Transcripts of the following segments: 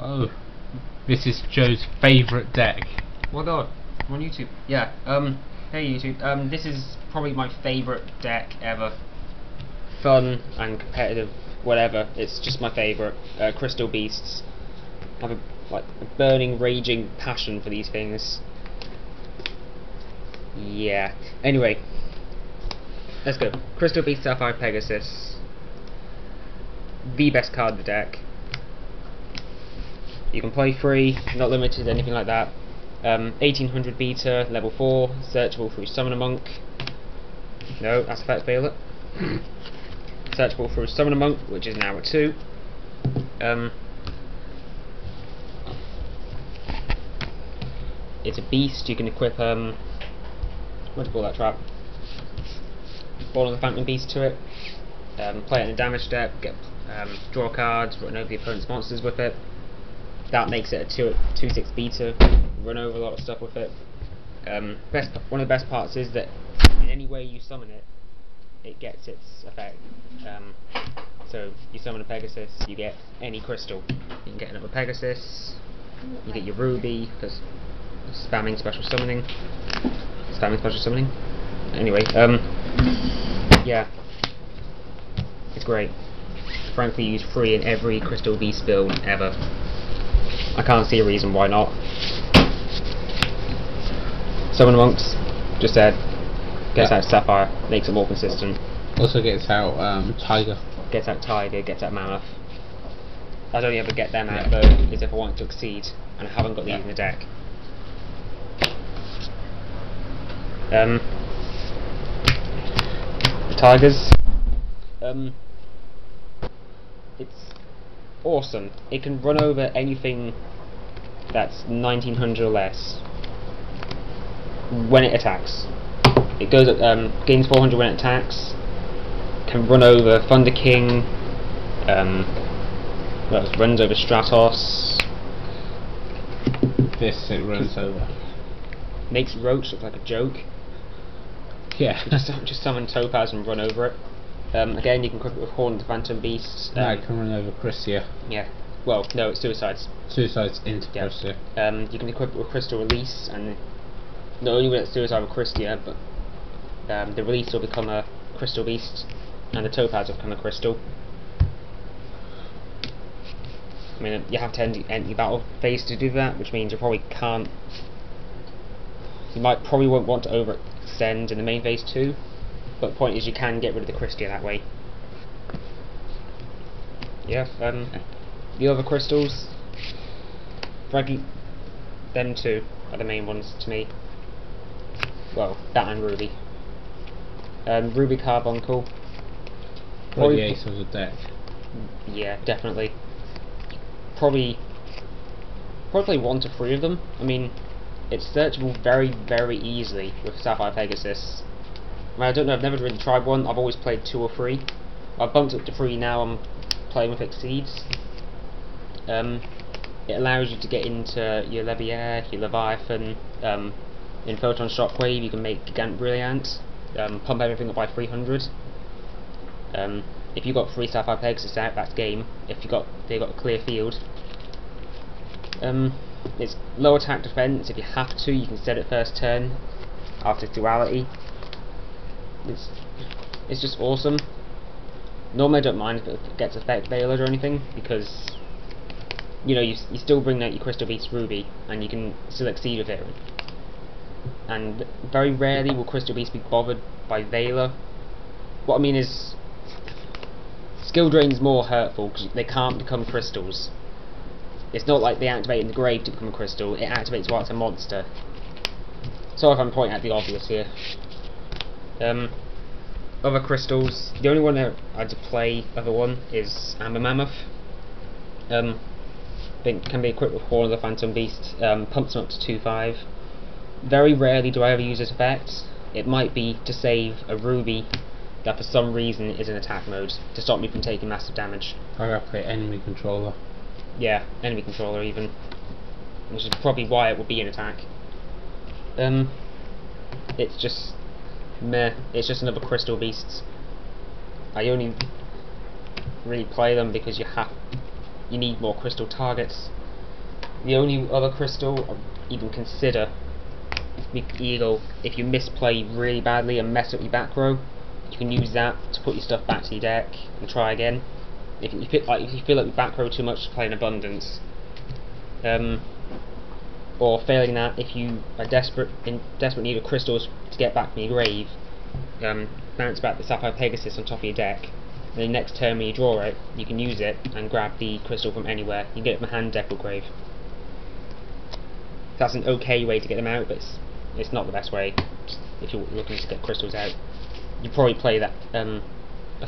Oh, this is Joe's favourite deck. Oh my god, I'm on YouTube. Yeah, hey YouTube. This is probably my favourite deck ever. Fun and competitive, whatever. It's just my favourite. Crystal Beasts. I have a burning, raging passion for these things. Yeah. Anyway, let's go. Crystal Beast Sapphire Pegasus. The best card in the deck. You can play free, not limited, anything like that. 1800 beta, level 4, searchable through Summoner Monk. No, that's Effect Violet. Searchable through Summoner Monk, which is now at 2. It's a beast. You can equip what do you call that trap? Ball of the Phantom Beast to it. Play it in a damage step. Get draw cards, run over the opponent's monsters with it. That makes it a 2/6 beta. Run over a lot of stuff with it. One of the best parts is that in any way you summon it, it gets its effect. So you summon a Pegasus, you get any crystal. You can get another Pegasus. You get your Ruby because spamming special summoning. Anyway, yeah, it's great. Frankly, used free in every Crystal Beast build ever. I can't see a reason why not. Summoner Monks, just said, gets out Sapphire, makes it more consistent. Also gets out Tiger. Gets out Tiger, gets out Mammoth. I'd only ever get them out though, is if I want to exceed, and I haven't got these in the deck. The Tigers. It's awesome. It can run over anything that's 1900 or less when it attacks. It goes gains 400 when it attacks. Can run over Thunder King. Runs over Stratos. This it runs over. Makes Roach look like a joke. Yeah. just summon Topaz and run over it. Again, you can equip it with Horn of the Phantom Beast. No, it can run over Christia. Yeah. Well, no, it's Suicides. Suicides into Christia. You can equip it with Crystal Release, and not only will it Suicide with Christia, but the Release will become a Crystal Beast, and the Topaz will become a Crystal. I mean, you have to end your battle phase to do that, which means you probably can't. You probably won't want to overextend in the main phase too. But the point is, you can get rid of the Christia that way. Yeah. The other crystals, frankly, them two are the main ones to me. Well, that and Ruby. Ruby Carbuncle. Probably the ace of the deck. Yeah, definitely. Probably 1 to 3 of them. I mean, it's searchable very, very easily with Sapphire Pegasus. I don't know, I've never really tried one. I've always played 2 or 3. I've bumped up to 3 now. I'm playing with Exceeds. It allows you to get into your Leviair, your Leviathan. In Photon Shockwave, you can make Gigant Brilliant. Pump everything up by 300. If you got 3 Sapphire Pegasus out, that's game. If they've got a clear field. It's low attack defense. If you have to, you can set it first turn after duality. It's just awesome. Normally I don't mind if it gets Effect Veiled or anything, because you know you still bring out your Crystal Beast Ruby and you can still exceed with it. And very rarely will Crystal Beast be bothered by Veiler. What I mean is, skill drain's more hurtful because they can't become crystals. It's not like they activate in the grave to become a crystal, it activates while it's a monster. Sorry if I'm pointing at the obvious here. Other crystals, the only one I'd play other one is Amber Mammoth. Can be equipped with Horn of the Phantom Beast, pumps them up to 2/5. Very rarely do I ever use this effect. It might be to save a Ruby that for some reason is in attack mode, to stop me from taking massive damage. I gotta play enemy controller. Yeah, enemy controller even. Which is probably why it will be in attack. It's just meh. It's just another Crystal Beast. I only really play them because you need more crystal targets. The only other crystal I'd even consider Eagle, if you misplay really badly and mess up your back row, you can use that to put your stuff back to your deck and try again. If you feel like your back row too much, play in abundance. Or failing that, if you are in desperate need of crystals to get back from your grave, bounce back the Sapphire Pegasus on top of your deck. Then the next turn when you draw it, you can use it and grab the crystal from anywhere. You can get it from hand, deck or grave. That's an okay way to get them out, but it's not the best way if you're looking to get crystals out. You probably play that a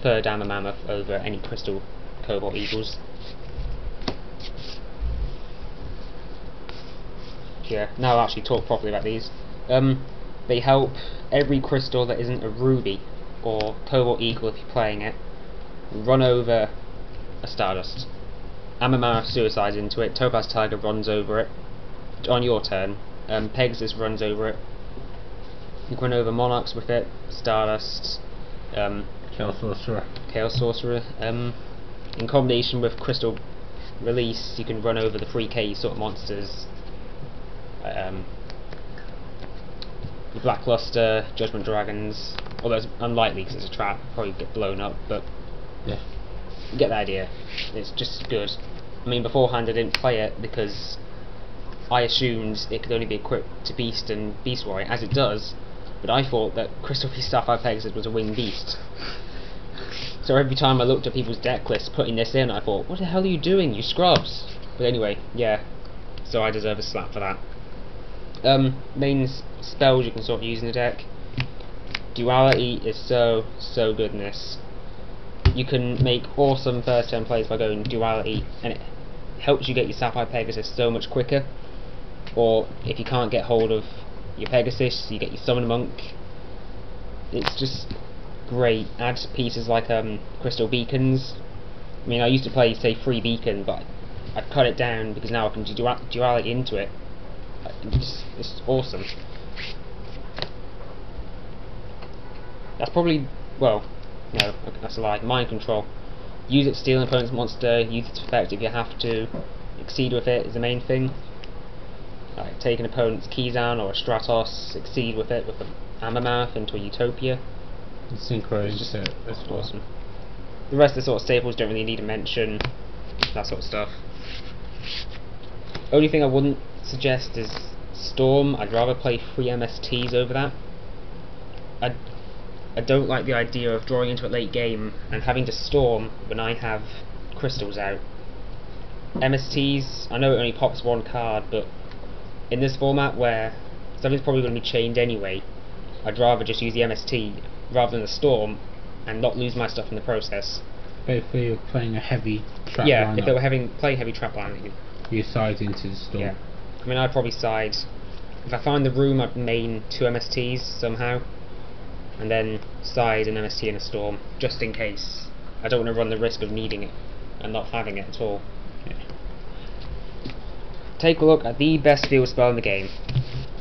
third Amber Mammoth over any crystal Cobalt Eagles. Yeah, now I'll actually talk properly about these. They help every crystal that isn't a ruby or Cobalt Eagle if you're playing it run over a Stardust. Amber Mammoth suicides into it, Topaz Tiger runs over it on your turn, Pegasus runs over it. You can run over Monarchs with it, Stardust, Chaos Sorcerer. Chaos Sorcerer. In combination with Crystal Release, you can run over the 3K sort of monsters. The Blackluster, Judgment Dragons, although it's unlikely because it's a trap, probably get blown up, but yeah, you get the idea. It's just good. I mean, beforehand I didn't play it because I assumed it could only be equipped to Beast and Beast Warrior, as it does, but I thought that Crystal Beast Sapphire Pegasus was a winged beast. So every time I looked at people's deck lists putting this in, I thought, what the hell are you doing, you scrubs? But anyway, yeah, so I deserve a slap for that. Main spells you can sort of use in the deck. Duality is so good in this. You can make awesome first turn plays by going Duality, and it helps you get your Sapphire Pegasus so much quicker. Or if you can't get hold of your Pegasus, you get your Summon Monk. It's just great. Add pieces like Crystal Beacons. I mean, I used to play, say, 3 Beacon, but I've cut it down because now I can do Duality into it. It's awesome. That's probably, well, no, that's a lie. Mind Control. Use it to steal an opponent's monster, use its effect if you have to. Exceed with it is the main thing. Like take an opponent's Keyzan or a Stratos, exceed with it with an Amber Mammoth into a Utopia. Synchronize it as well. Awesome. The rest of the sort of staples don't really need to mention, that sort of stuff. Only thing I wouldn't suggest is Storm. I'd rather play 3 MSTs over that. I don't like the idea of drawing into it late game and having to Storm when I have crystals out. MSTs, I know it only pops 1 card, but in this format where something's probably going to be chained anyway, I'd rather just use the MST rather than the Storm and not lose my stuff in the process. Basically, you're playing a heavy trap yeah, lineup. if they were playing heavy trap line, you side into the Storm. Yeah. I mean, I'd probably side. If I find the room, I'd main 2 MSTs somehow, and then side an MST and a Storm, just in case. I don't want to run the risk of needing it and not having it at all. Yeah. Take a look at the best field spell in the game.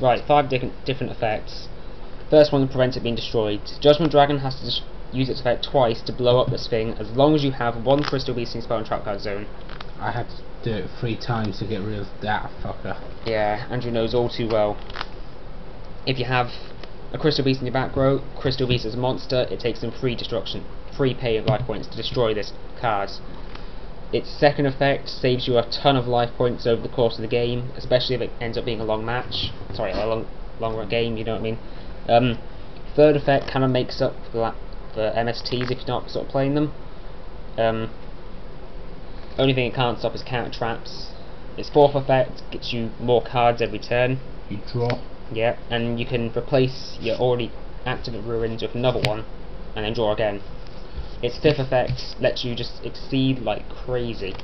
Right, 5 different effects. First one, prevents it being destroyed. Judgment Dragon has to use its effect twice to blow up this thing, as long as you have 1 Crystal Beasting spell in trap card zone. I had to do it 3 times to get rid of that fucker. Yeah, Andrew knows all too well. If you have a Crystal Beast in your back row, Crystal Beast is a monster, it takes them 3 destruction, 3 pay of life points to destroy this card. Its second effect saves you a ton of life points over the course of the game, especially if it ends up being a long match. Sorry, a long game, you know what I mean. Third effect kind of makes up for MSTs if you're not sort of playing them. Only thing it can't stop is counter traps. Its fourth effect gets you more cards every turn. You draw. Yeah, and you can replace your already active ruins with another one, and then draw again. Its fifth effect lets you just exceed like crazy.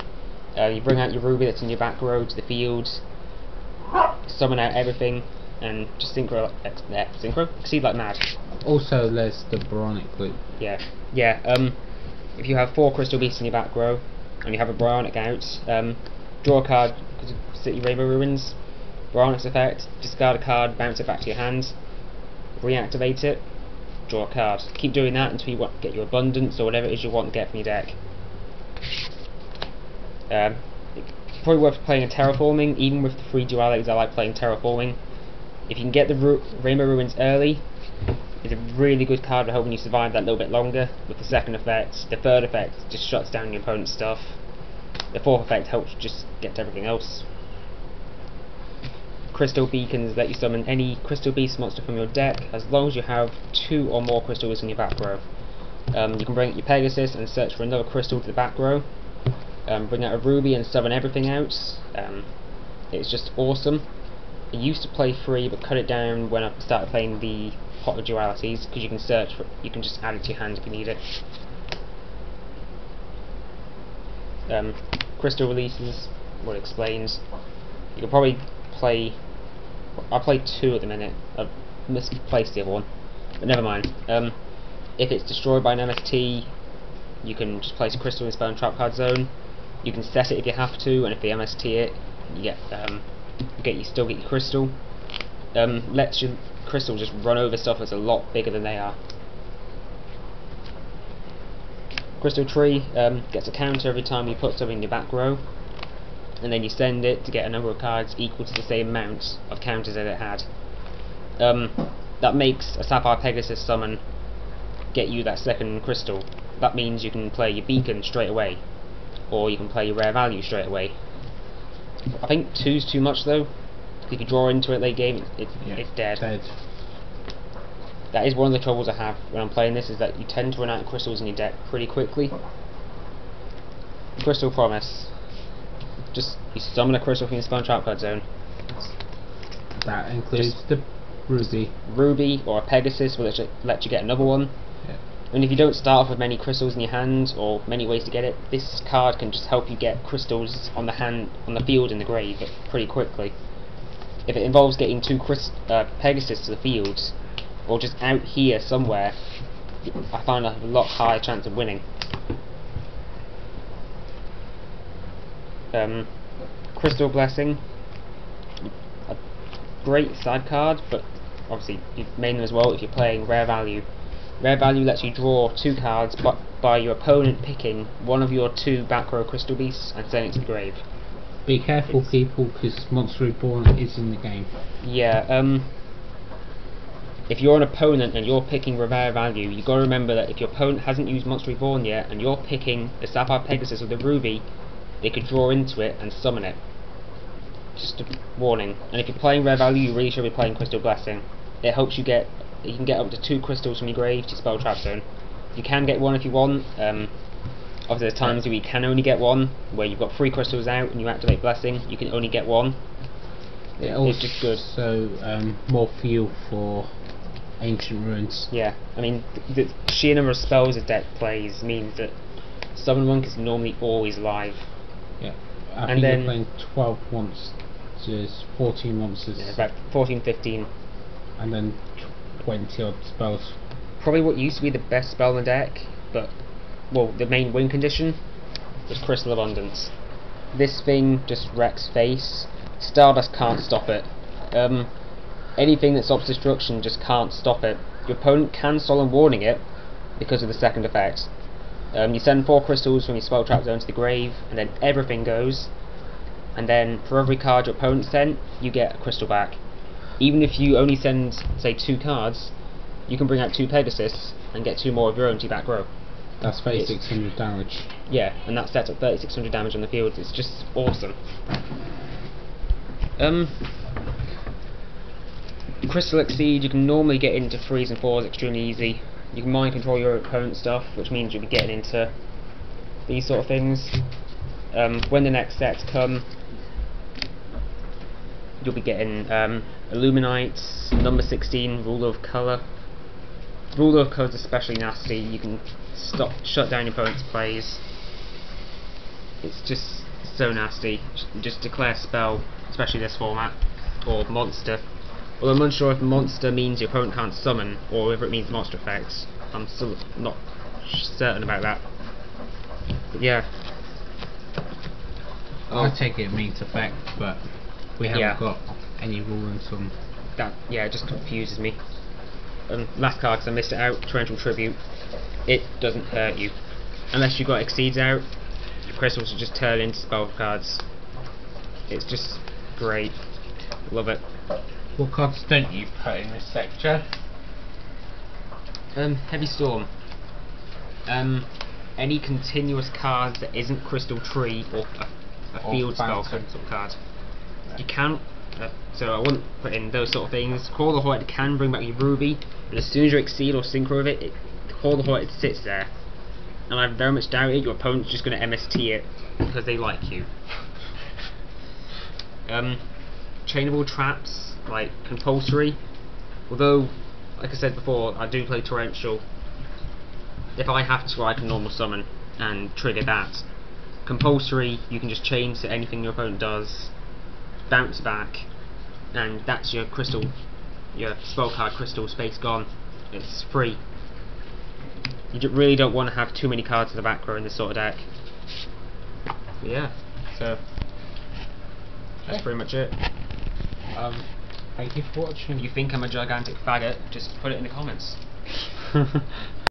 You bring out your ruby that's in your back row to the field, summon out everything, and just synchro exceed like mad. Also, there's the Baronic loop. Yeah. If you have 4 Crystal Beasts in your back row, and you have a Baronic out, draw a card because of City Rainbow Ruins. Baronic's effect, discard a card, bounce it back to your hand, reactivate it, draw a card. Keep doing that until you get your abundance or whatever it is you want to get from your deck. probably worth playing a terraforming. Even with the 3 dualities, I like playing terraforming. If you can get the Rainbow Ruins early, it's a really good card for helping you survive that little bit longer. With the second effect, the third effect just shuts down your opponent's stuff. The fourth effect helps you just get to everything else. Crystal Beacons let you summon any Crystal Beast monster from your deck as long as you have 2 or more crystals in your back row. You can bring out your Pegasus and search for another crystal to the back row. Bring out a Ruby and summon everything out. It's just awesome. I used to play 3 but cut it down when I started playing the Pot of Dualities because you can search for, you can just add it to your hand if you need it. Crystal releases, what it explains. You can probably play. I played 2 at the minute. I've misplaced the other one, but never mind. If it's destroyed by an MST, you can just place a crystal in spell and trap card zone. You can set it if you have to, and if they MST it, you still get your crystal. Lets your crystal just run over stuff that's a lot bigger than they are. Crystal Tree gets a counter every time you put something in your back row, and then you send it to get a number of cards equal to the same amount of counters that it had. That makes a Sapphire Pegasus summon get you that second crystal. That means you can play your Beacon straight away, or you can play your Rare Value straight away. I think 2's too much though. If you draw into it late game, it's dead. That is one of the troubles I have when I'm playing this, is that you tend to run out of crystals in your deck pretty quickly. Crystal Promise. Just you summon a crystal from your spell and trap card zone. That includes the Ruby. Ruby or a Pegasus will let you get another one. Yeah. And if you don't start off with many crystals in your hand, or many ways to get it, this card can just help you get crystals on the field in the grave pretty quickly. If it involves getting 2 Pegasus to the field, or just out here somewhere, I find I have a lot higher chance of winning. Crystal Blessing, a great side card, but obviously you main them as well if you're playing Rare Value. Rare Value lets you draw 2 cards by your opponent picking one of your 2 back row Crystal Beasts and sending it to the grave. Be careful, people, because Monster Reborn is in the game. Yeah, if you're an opponent and you're picking Rare Value, you've got to remember that if your opponent hasn't used Monster Reborn yet and you're picking the Sapphire Pegasus or the Ruby, they could draw into it and summon it. Just a warning. And if you're playing Rare Value, you really should be playing Crystal Blessing. It helps you can get up to 2 crystals from your grave to spell trap zone. You can get 1 if you want. Obviously there's times where you can only get 1, where you've got 3 crystals out and you activate Blessing, you can only get 1. It's just good. So more fuel for Ancient Ruins. Yeah, I mean the sheer number of spells a deck plays means that Summon Monk is normally always live. Yeah, I think you're playing 12 monsters, 14 monsters. Yeah, about 14, 15. And then 20 odd spells. Probably what used to be the best spell in the deck, but, well, the main win condition was Crystal Abundance. This thing just wrecks face. Stardust can't stop it. Anything that stops destruction just can't stop it. Your opponent can Solemn Warning it because of the second effect. You send 4 crystals from your spell trap zone to the grave, and then everything goes. And then for every card your opponent sent, you get a crystal back. Even if you only send, say, 2 cards, you can bring out 2 Pegasus and get 2 more of your own to your back row. That's 3600 damage. Yeah, and that sets up 3600 damage on the field. It's just awesome. Crystal Exceed, you can normally get into 3s and 4s extremely easy. You can mind control your opponent's stuff, which means you'll be getting into these sort of things. When the next sets come, you'll be getting Illuminite, number 16, Ruler of Colour. Ruler of Colour is especially nasty. You can shut down your opponent's plays. It's just so nasty. Just declare spell, especially this format, or monster. Although I'm unsure if monster means your opponent can't summon, or whether it means monster effects. I'm still not certain about that. But yeah. I take it means effect, but we haven't got any rulings on that. Yeah, it just confuses me. Last card, because I missed it out, Torrential Tribute. It doesn't hurt you. Unless you've got Exceeds out, your crystals will just turn into spell cards. It's just great. Love it. What cards don't you put in this sector? Heavy Storm. Any continuous card that isn't Crystal Tree or a field spell sort of card. You can, so I wouldn't put in those sort of things. Call the Hoyt can bring back your Ruby, but as soon as you exceed or synchro with it, Call the Hoyt sits there. And I very much doubt it, your opponent's just going to MST it because they like you. Chainable traps, like compulsory. Although, like I said before, I do play Torrential. If I have to, I can normal summon and trigger that. Compulsory, you can just chain to anything your opponent does, bounce back, and that's your crystal, your spell card crystal space gone. It's free. You really don't want to have too many cards in the back row in this sort of deck. But yeah, so that's pretty much it. Thank you for watching. If you think I'm a gigantic faggot, just put it in the comments.